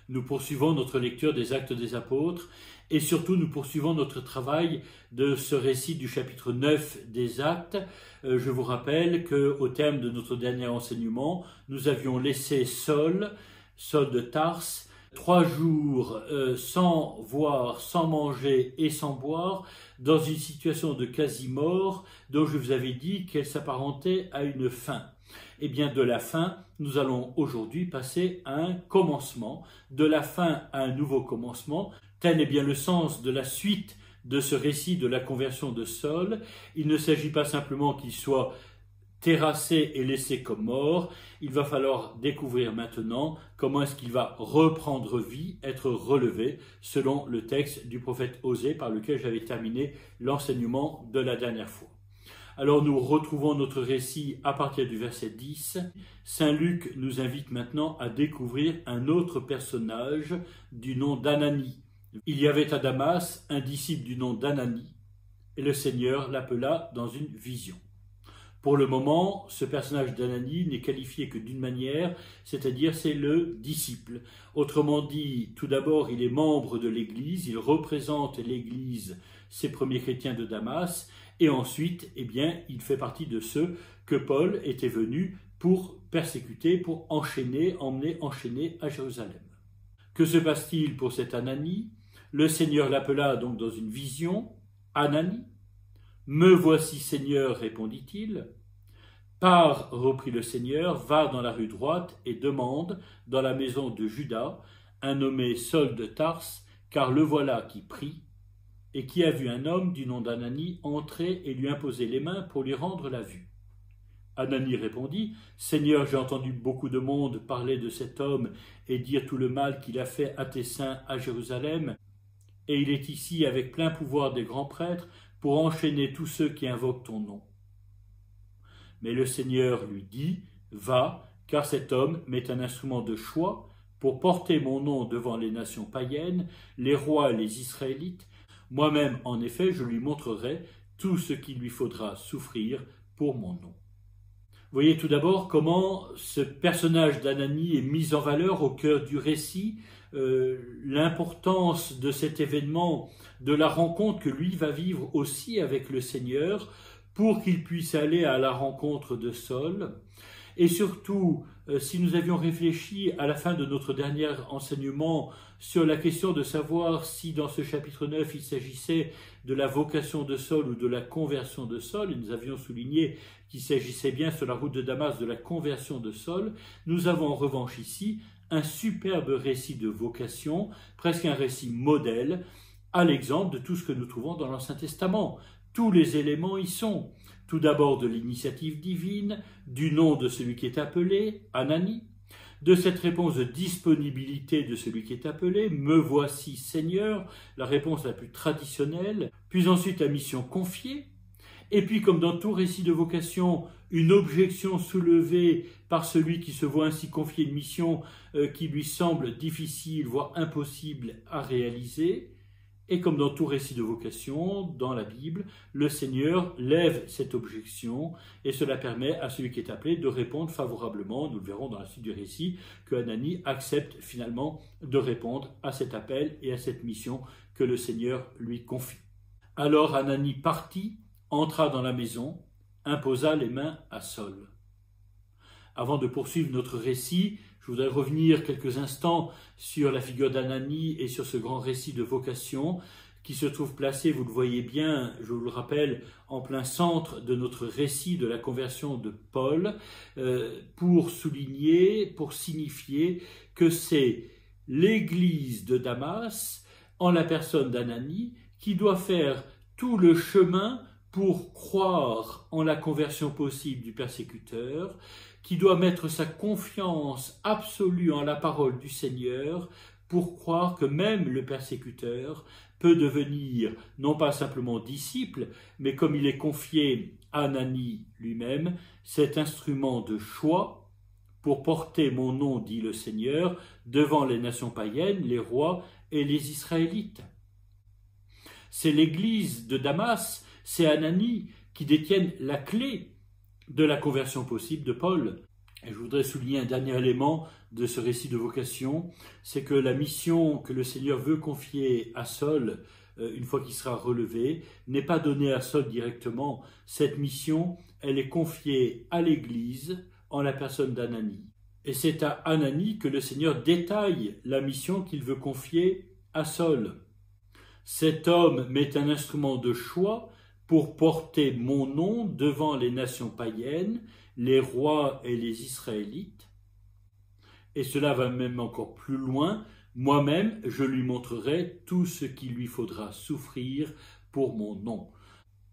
Nous poursuivons notre lecture des Actes des Apôtres et surtout nous poursuivons notre travail de ce récit du chapitre 9 des Actes. Je vous rappelle qu'au terme de notre dernier enseignement, nous avions laissé Saul de Tarse, 3 jours sans voir, sans manger et sans boire, dans une situation de quasi-mort dont je vous avais dit qu'elle s'apparentait à une fin. Et bien de la fin, nous allons aujourd'hui passer à un commencement, de la fin à un nouveau commencement. Tel est bien le sens de la suite de ce récit de la conversion de Saul. Il ne s'agit pas simplement qu'il soit terrassé et laissé comme mort. Il va falloir découvrir maintenant comment est-ce qu'il va reprendre vie, être relevé, selon le texte du prophète Osée par lequel j'avais terminé l'enseignement de la dernière fois. Alors nous retrouvons notre récit à partir du verset 10. Saint Luc nous invite maintenant à découvrir un autre personnage du nom d'Ananie. Il y avait à Damas un disciple du nom d'Ananie, et le Seigneur l'appela dans une vision. Pour le moment, ce personnage d'Ananie n'est qualifié que d'une manière, c'est-à-dire c'est le disciple. Autrement dit, tout d'abord, il est membre de l'Église, il représente l'Église, ces premiers chrétiens de Damas, et ensuite, il fait partie de ceux que Paul était venu pour persécuter, pour emmener enchaîner à Jérusalem. Que se passe-t-il pour cet Ananie? Le Seigneur l'appela donc dans une vision, Ananie. « Me voici, Seigneur, répondit-il. Pars, reprit le Seigneur, va dans la rue droite et demande dans la maison de Judas un nommé Saul de Tarse, car le voilà qui prie, et qui a vu un homme du nom d'Ananie entrer et lui imposer les mains pour lui rendre la vue. Ananie répondit, « Seigneur, j'ai entendu beaucoup de monde parler de cet homme et dire tout le mal qu'il a fait à tes saints à Jérusalem, et il est ici avec plein pouvoir des grands prêtres pour enchaîner tous ceux qui invoquent ton nom. » Mais le Seigneur lui dit, « Va, car cet homme m'est un instrument de choix pour porter mon nom devant les nations païennes, les rois et les Israélites. Moi-même, en effet, je lui montrerai tout ce qu'il lui faudra souffrir pour mon nom. » Voyez tout d'abord comment ce personnage d'Ananie est mis en valeur au cœur du récit, l'importance de cet événement, de la rencontre que lui va vivre aussi avec le Seigneur pour qu'il puisse aller à la rencontre de Saul. Et surtout, si nous avions réfléchi à la fin de notre dernier enseignement sur la question de savoir si dans ce chapitre 9 il s'agissait de la vocation de Saul ou de la conversion de Saul, et nous avions souligné qu'il s'agissait bien sur la route de Damas de la conversion de Saul, nous avons en revanche ici un superbe récit de vocation, presque un récit modèle, à l'exemple de tout ce que nous trouvons dans l'Ancien Testament. Tous les éléments y sont. Tout d'abord de l'initiative divine, du nom de celui qui est appelé, Ananie, de cette réponse de disponibilité de celui qui est appelé, « Me voici Seigneur », la réponse la plus traditionnelle, puis ensuite la mission confiée, et puis comme dans tout récit de vocation, une objection soulevée par celui qui se voit ainsi confier une mission qui lui semble difficile, voire impossible à réaliser. Et comme dans tout récit de vocation, dans la Bible, le Seigneur lève cette objection et cela permet à celui qui est appelé de répondre favorablement. Nous le verrons dans la suite du récit que Ananie accepte finalement de répondre à cet appel et à cette mission que le Seigneur lui confie. Alors Ananie partit, entra dans la maison, imposa les mains à Saul. Avant de poursuivre notre récit, je voudrais revenir quelques instants sur la figure d'Ananie et sur ce grand récit de vocation qui se trouve placé, vous le voyez bien, je vous le rappelle, en plein centre de notre récit de la conversion de Paul, pour souligner, pour signifier que c'est l'Église de Damas, en la personne d'Ananie, qui doit faire tout le chemin pour croire en la conversion possible du persécuteur, qui doit mettre sa confiance absolue en la parole du Seigneur pour croire que même le persécuteur peut devenir non pas simplement disciple, mais comme il est confié à Ananie lui-même, cet instrument de choix pour porter mon nom, dit le Seigneur, devant les nations païennes, les rois et les Israélites. C'est l'Église de Damas, c'est Ananie qui détiennent la clé de la conversion possible de Paul. Et je voudrais souligner un dernier élément de ce récit de vocation, c'est que la mission que le Seigneur veut confier à Saul, une fois qu'il sera relevé, n'est pas donnée à Saul directement. Cette mission, elle est confiée à l'Église en la personne d'Ananie. Et c'est à Ananie que le Seigneur détaille la mission qu'il veut confier à Saul. Cet homme m'est un instrument de choix pour porter mon nom devant les nations païennes, les rois et les Israélites. Et cela va même encore plus loin. Moi-même, je lui montrerai tout ce qu'il lui faudra souffrir pour mon nom.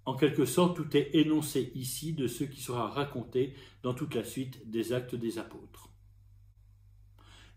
En quelque sorte, tout est énoncé ici de ce qui sera raconté dans toute la suite des Actes des Apôtres.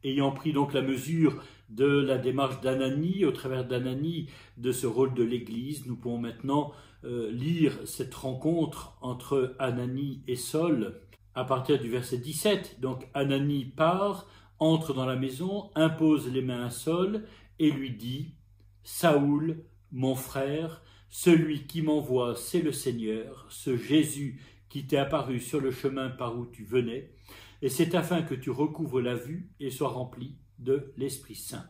Ayant pris donc la mesure de la démarche d'Ananie, au travers d'Ananie, de ce rôle de l'Église, nous pouvons maintenant lire cette rencontre entre Ananie et Saul à partir du verset 17. Donc Ananie part, entre dans la maison, impose les mains à Saul et lui dit « Saoul, mon frère, celui qui m'envoie, c'est le Seigneur, ce Jésus qui t'est apparu sur le chemin par où tu venais, et c'est afin que tu recouvres la vue et sois rempli de l'Esprit Saint. »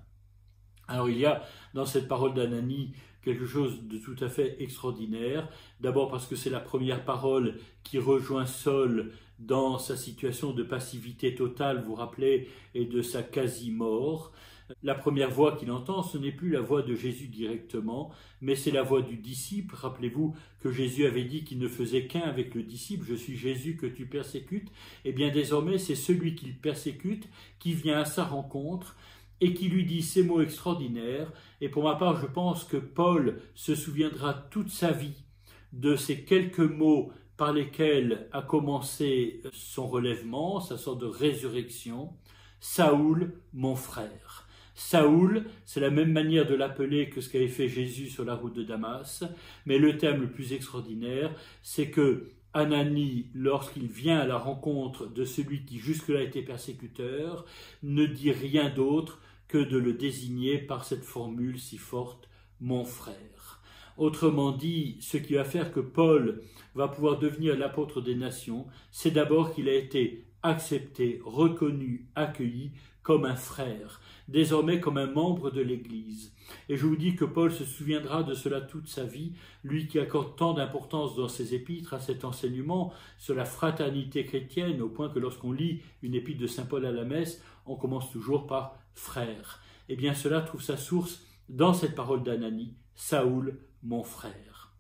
Alors il y a dans cette parole d'Ananie quelque chose de tout à fait extraordinaire. D'abord parce que c'est la première parole qui rejoint Saul dans sa situation de passivité totale, vous vous rappelez, et de sa quasi-mort. La première voix qu'il entend, ce n'est plus la voix de Jésus directement, mais c'est la voix du disciple. Rappelez-vous que Jésus avait dit qu'il ne faisait qu'un avec le disciple, « Je suis Jésus que tu persécutes ». Eh bien désormais, c'est celui qu'il persécute qui vient à sa rencontre et qui lui dit ces mots extraordinaires. Et pour ma part, je pense que Paul se souviendra toute sa vie de ces quelques mots par lesquels a commencé son relèvement, sa sorte de résurrection. « Saoul, mon frère ». Saoul, c'est la même manière de l'appeler que ce qu'avait fait Jésus sur la route de Damas, mais le thème le plus extraordinaire, c'est que Ananie, lorsqu'il vient à la rencontre de celui qui jusque-là était persécuteur, ne dit rien d'autre que de le désigner par cette formule si forte, « mon frère ». Autrement dit, ce qui va faire que Paul va pouvoir devenir l'apôtre des nations, c'est d'abord qu'il a été accepté, reconnu, accueilli comme un frère, désormais comme un membre de l'Église. Et je vous dis que Paul se souviendra de cela toute sa vie, lui qui accorde tant d'importance dans ses épîtres à cet enseignement sur la fraternité chrétienne, au point que lorsqu'on lit une épître de saint Paul à la messe, on commence toujours par « frère ». Eh bien cela trouve sa source dans cette parole d'Ananie, « Saoul, mon frère ».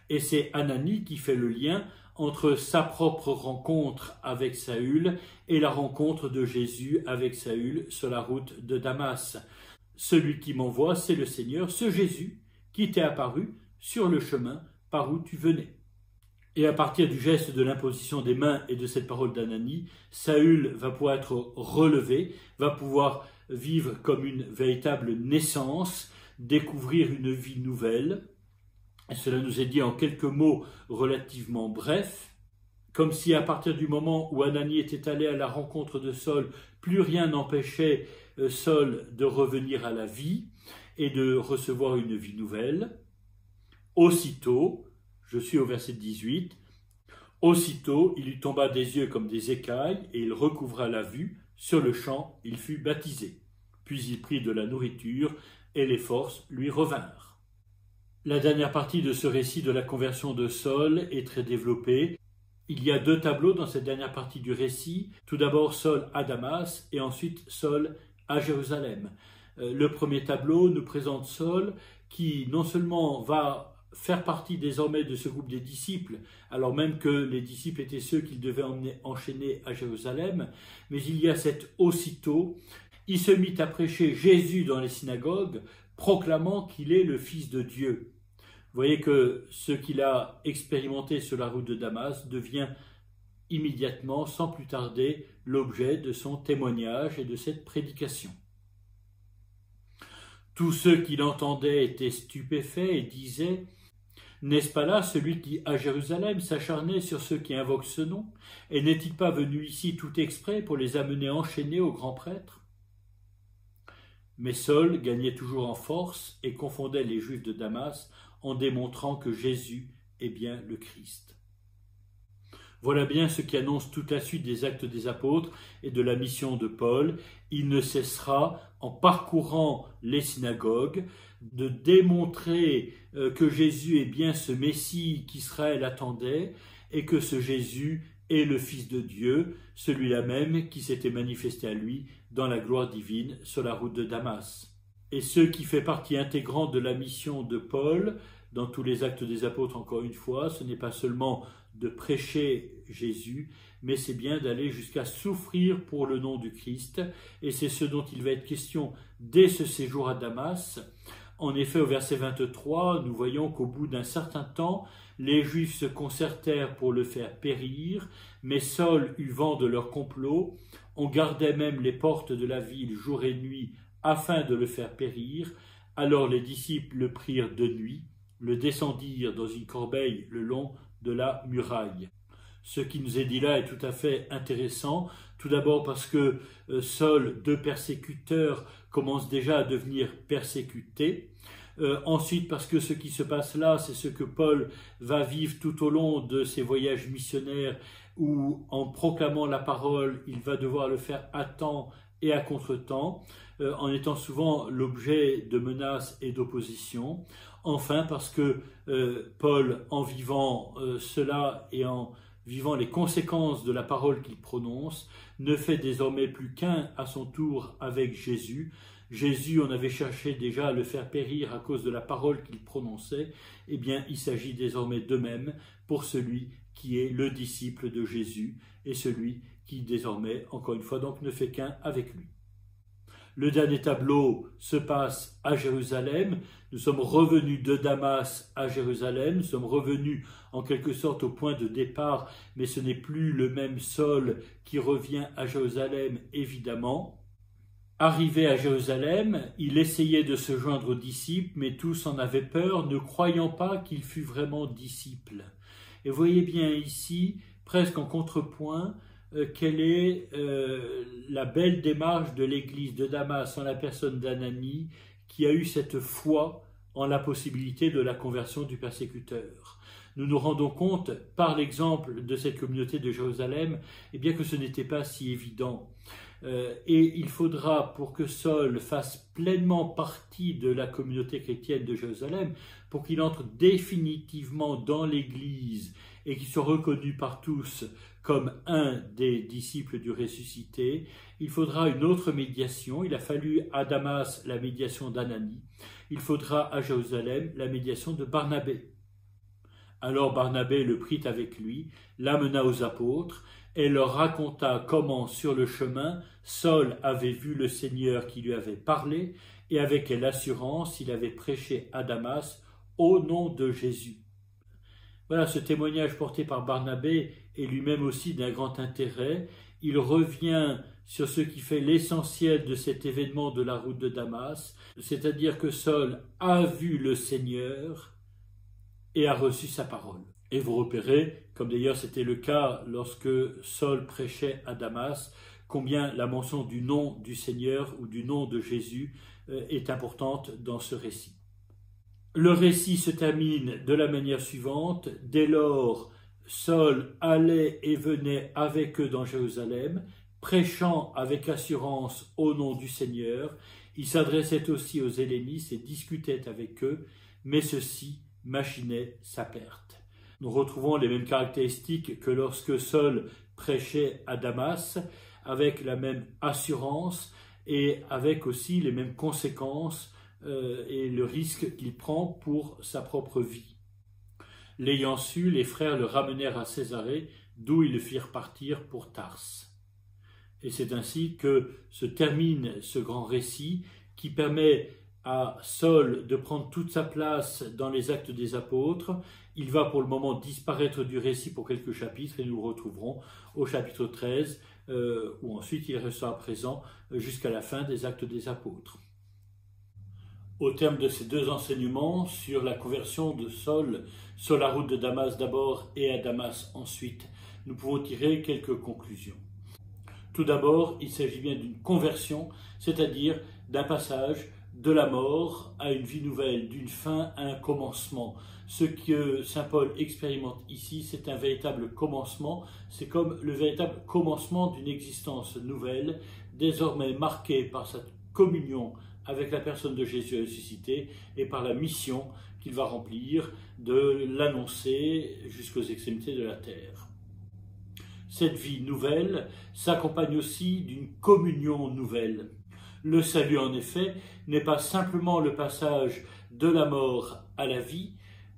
Et c'est Ananie qui fait le lien entre sa propre rencontre avec Saül et la rencontre de Jésus avec Saül sur la route de Damas. Celui qui m'envoie, c'est le Seigneur, ce Jésus qui t'est apparu sur le chemin par où tu venais. Et à partir du geste de l'imposition des mains et de cette parole d'Ananie, Saül va pouvoir être relevé, va pouvoir vivre comme une véritable naissance, découvrir une vie nouvelle. Et cela nous est dit en quelques mots relativement brefs, comme si à partir du moment où Ananie était allé à la rencontre de Saul, plus rien n'empêchait Saul de revenir à la vie et de recevoir une vie nouvelle. Aussitôt, je suis au verset 18, aussitôt il lui tomba des yeux comme des écailles et il recouvra la vue. Sur le champ, il fut baptisé. Puis il prit de la nourriture et les forces lui revinrent. La dernière partie de ce récit de la conversion de Saul est très développée. Il y a deux tableaux dans cette dernière partie du récit. Tout d'abord Saul à Damas et ensuite Saul à Jérusalem. Le premier tableau nous présente Saul qui non seulement va faire partie désormais de ce groupe des disciples, alors même que les disciples étaient ceux qu'il devait enchaîner à Jérusalem, mais il y a cet aussitôt. Il se mit à prêcher Jésus dans les synagogues, proclamant qu'il est le Fils de Dieu. Vous voyez que ce qu'il a expérimenté sur la route de Damas devient immédiatement, sans plus tarder, l'objet de son témoignage et de cette prédication. Tous ceux qui l'entendaient étaient stupéfaits et disaient « N'est-ce pas là celui qui, à Jérusalem, s'acharnait sur ceux qui invoquent ce nom? Et n'est-il pas venu ici tout exprès pour les amener enchaînés au grand prêtre ?» Mais Saul gagnait toujours en force et confondait les Juifs de Damas en démontrant que Jésus est bien le Christ. Voilà bien ce qui annonce toute la suite des Actes des Apôtres et de la mission de Paul. Il ne cessera, en parcourant les synagogues, de démontrer que Jésus est bien ce Messie qu'Israël attendait et que ce Jésus est le Fils de Dieu, celui-là même qui s'était manifesté à lui dans la gloire divine sur la route de Damas. Et ce qui fait partie intégrante de la mission de Paul, dans tous les Actes des Apôtres encore une fois, ce n'est pas seulement de prêcher Jésus, mais c'est bien d'aller jusqu'à souffrir pour le nom du Christ, et c'est ce dont il va être question dès ce séjour à Damas. En effet, au verset 23, nous voyons qu'au bout d'un certain temps, les Juifs se concertèrent pour le faire périr, mais Saul eut vent de leur complot. On gardait même les portes de la ville jour et nuit afin de le faire périr. Alors les disciples le prirent de nuit, le descendirent dans une corbeille le long de la muraille. Ce qui nous est dit là est tout à fait intéressant, tout d'abord parce que Saul, deux persécuteurs, commence déjà à devenir persécutés. Ensuite parce que ce qui se passe là, c'est ce que Paul va vivre tout au long de ses voyages missionnaires, où en proclamant la parole, il va devoir le faire à temps et à contre-temps, en étant souvent l'objet de menaces et d'opposition. Enfin parce que Paul, en vivant cela et en vivant les conséquences de la parole qu'il prononce, ne fait désormais plus qu'un à son tour avec Jésus. Jésus, on avait cherché déjà à le faire périr à cause de la parole qu'il prononçait. Eh bien, il s'agit désormais de même pour celui qui est le disciple de Jésus et celui qui désormais, encore une fois, donc ne fait qu'un avec lui. Le dernier tableau se passe à Jérusalem. Nous sommes revenus de Damas à Jérusalem. Nous sommes revenus en quelque sorte au point de départ, mais ce n'est plus le même Saul qui revient à Jérusalem, évidemment. Arrivé à Jérusalem, il essayait de se joindre aux disciples, mais tous en avaient peur, ne croyant pas qu'il fût vraiment disciple. Et vous voyez bien ici, presque en contrepoint, quelle est la belle démarche de l'église de Damas en la personne d'Ananie, qui a eu cette foi en la possibilité de la conversion du persécuteur. Nous nous rendons compte, par l'exemple de cette communauté de Jérusalem, eh bien que ce n'était pas si évident. Et il faudra, pour que Saul fasse pleinement partie de la communauté chrétienne de Jérusalem, pour qu'il entre définitivement dans l'Église et qu'il soit reconnu par tous comme un des disciples du ressuscité, il faudra une autre médiation. Il a fallu à Damas la médiation d'Ananie. Il faudra à Jérusalem la médiation de Barnabé. Alors Barnabé le prit avec lui, l'amena aux apôtres, et leur raconta comment, sur le chemin, Saul avait vu le Seigneur qui lui avait parlé, et avec quelle assurance il avait prêché à Damas au nom de Jésus. Voilà, ce témoignage porté par Barnabé est lui-même aussi d'un grand intérêt. Il revient sur ce qui fait l'essentiel de cet événement de la route de Damas, c'est-à-dire que Saul a vu le Seigneur et a reçu sa parole. Et vous repérez, comme d'ailleurs c'était le cas lorsque Saul prêchait à Damas, combien la mention du nom du Seigneur ou du nom de Jésus est importante dans ce récit. Le récit se termine de la manière suivante. Dès lors, Saul allait et venait avec eux dans Jérusalem, prêchant avec assurance au nom du Seigneur. Il s'adressait aussi aux Hellénistes et discutait avec eux, mais ceux-ci machinaient sa perte. Nous retrouvons les mêmes caractéristiques que lorsque Saul prêchait à Damas, avec la même assurance et avec aussi les mêmes conséquences et le risque qu'il prend pour sa propre vie. L'ayant su, les frères le ramenèrent à Césarée, d'où ils le firent partir pour Tarse. Et c'est ainsi que se termine ce grand récit qui permet à Saul de prendre toute sa place dans les Actes des Apôtres. Il va pour le moment disparaître du récit pour quelques chapitres et nous le retrouverons au chapitre 13 où ensuite il restera présent jusqu'à la fin des Actes des Apôtres. Au terme de ces deux enseignements sur la conversion de Saul sur la route de Damas d'abord et à Damas ensuite, nous pouvons tirer quelques conclusions. Tout d'abord, il s'agit bien d'une conversion, c'est-à-dire d'un passage de la mort à une vie nouvelle, d'une fin à un commencement. Ce que saint Paul expérimente ici, c'est un véritable commencement, c'est comme le véritable commencement d'une existence nouvelle, désormais marquée par sa communion avec la personne de Jésus ressuscité et par la mission qu'il va remplir de l'annoncer jusqu'aux extrémités de la terre. Cette vie nouvelle s'accompagne aussi d'une communion nouvelle. Le salut, en effet, n'est pas simplement le passage de la mort à la vie,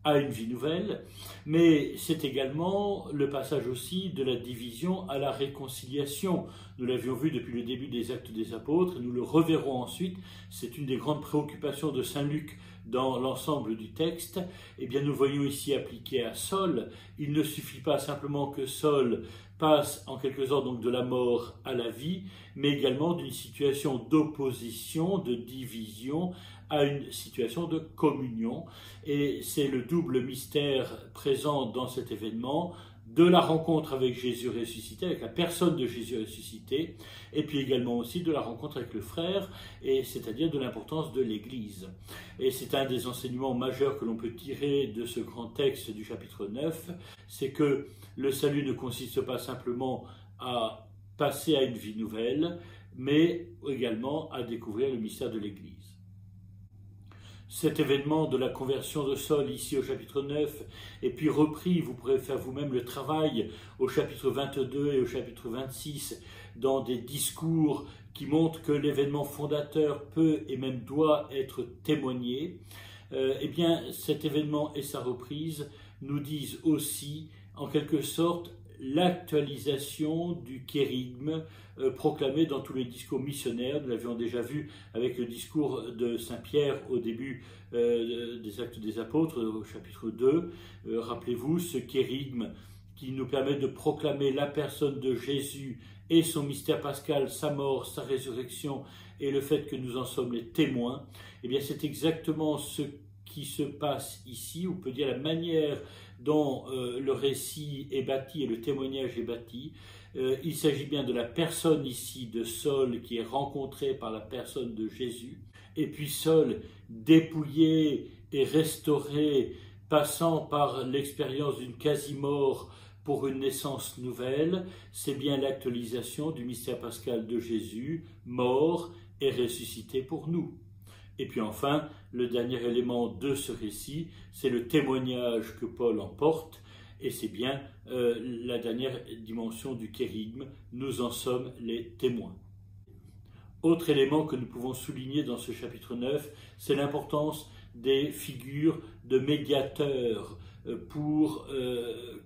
à une vie nouvelle, mais c'est également le passage aussi de la division à la réconciliation. Nous l'avions vu depuis le début des Actes des Apôtres, et nous le reverrons ensuite. C'est une des grandes préoccupations de saint Luc dans l'ensemble du texte. Eh bien, nous voyons ici appliqué à Saul. Il ne suffit pas simplement que Saul passe en quelque sorte donc de la mort à la vie, mais également d'une situation d'opposition, de division, à une situation de communion. Et c'est le double mystère présent dans cet événement, de la rencontre avec Jésus ressuscité, avec la personne de Jésus ressuscité, et puis également aussi de la rencontre avec le frère, et c'est-à-dire de l'importance de l'Église. Et c'est un des enseignements majeurs que l'on peut tirer de ce grand texte du chapitre 9, c'est que le salut ne consiste pas simplement à passer à une vie nouvelle, mais également à découvrir le mystère de l'Église. Cet événement de la conversion de Saul ici au chapitre 9, et puis repris, vous pourrez faire vous-même le travail au chapitre 22 et au chapitre 26, dans des discours qui montrent que l'événement fondateur peut et même doit être témoigné. Eh bien, cet événement et sa reprise nous disent aussi, en quelque sorte, l'actualisation du kérygme proclamé dans tous les discours missionnaires. Nous l'avions déjà vu avec le discours de saint Pierre au début des Actes des Apôtres, au chapitre 2. Rappelez-vous, ce kérygme qui nous permet de proclamer la personne de Jésus et son mystère pascal, sa mort, sa résurrection et le fait que nous en sommes les témoins. Eh bien, c'est exactement ce qui se passe ici. On peut dire la manière dont le récit est bâti et le témoignage est bâti. Il s'agit bien de la personne ici de Saul qui est rencontrée par la personne de Jésus. Et puis Saul, dépouillé et restauré, passant par l'expérience d'une quasi-mort pour une naissance nouvelle, c'est bien l'actualisation du mystère pascal de Jésus, mort et ressuscité pour nous. Et puis enfin, le dernier élément de ce récit, c'est le témoignage que Paul emporte, et c'est bien la dernière dimension du kérygme, nous en sommes les témoins. Autre élément que nous pouvons souligner dans ce chapitre 9, c'est l'importance des figures de médiateurs pour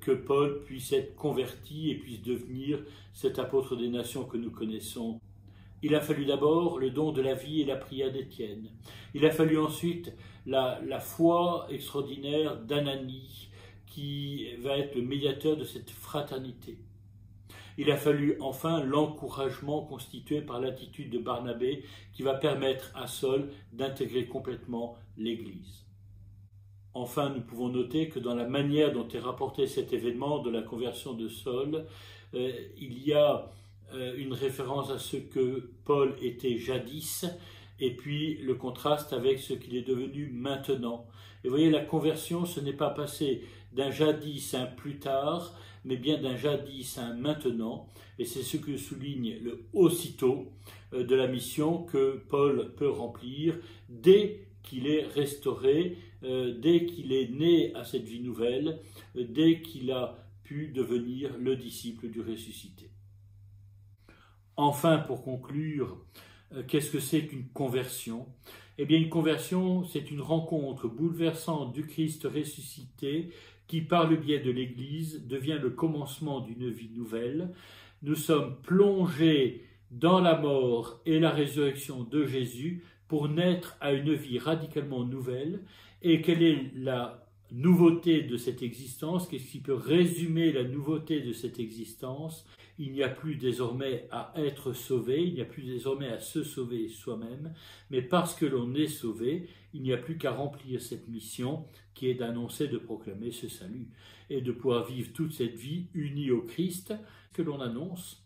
que Paul puisse être converti et puisse devenir cet apôtre des nations que nous connaissons. Il a fallu d'abord le don de la vie et la prière d'Étienne. Il a fallu ensuite la foi extraordinaire d'Ananie, qui va être le médiateur de cette fraternité. Il a fallu enfin l'encouragement constitué par l'attitude de Barnabé, qui va permettre à Saul d'intégrer complètement l'Église. Enfin, nous pouvons noter que dans la manière dont est rapporté cet événement de la conversion de Saul, il y a une référence à ce que Paul était jadis, et puis le contraste avec ce qu'il est devenu maintenant. Et vous voyez, la conversion, ce n'est pas passer d'un jadis à un plus tard, mais bien d'un jadis à un maintenant, et c'est ce que souligne le aussitôt de la mission que Paul peut remplir dès qu'il est restauré, dès qu'il est né à cette vie nouvelle, dès qu'il a pu devenir le disciple du ressuscité. Enfin, pour conclure, qu'est-ce que c'est qu'une conversion ? Eh bien, une conversion, c'est une rencontre bouleversante du Christ ressuscité qui, par le biais de l'Église, devient le commencement d'une vie nouvelle. Nous sommes plongés dans la mort et la résurrection de Jésus pour naître à une vie radicalement nouvelle. Et quelle est la nouveauté de cette existence? Qu'est-ce qui peut résumer la nouveauté de cette existence? Il n'y a plus désormais à être sauvé, il n'y a plus désormais à se sauver soi-même, mais parce que l'on est sauvé, il n'y a plus qu'à remplir cette mission qui est d'annoncer, de proclamer ce salut et de pouvoir vivre toute cette vie unie au Christ que l'on annonce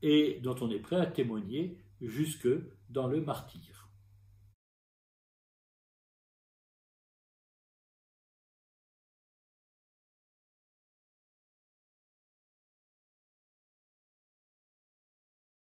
et dont on est prêt à témoigner jusque dans le martyre.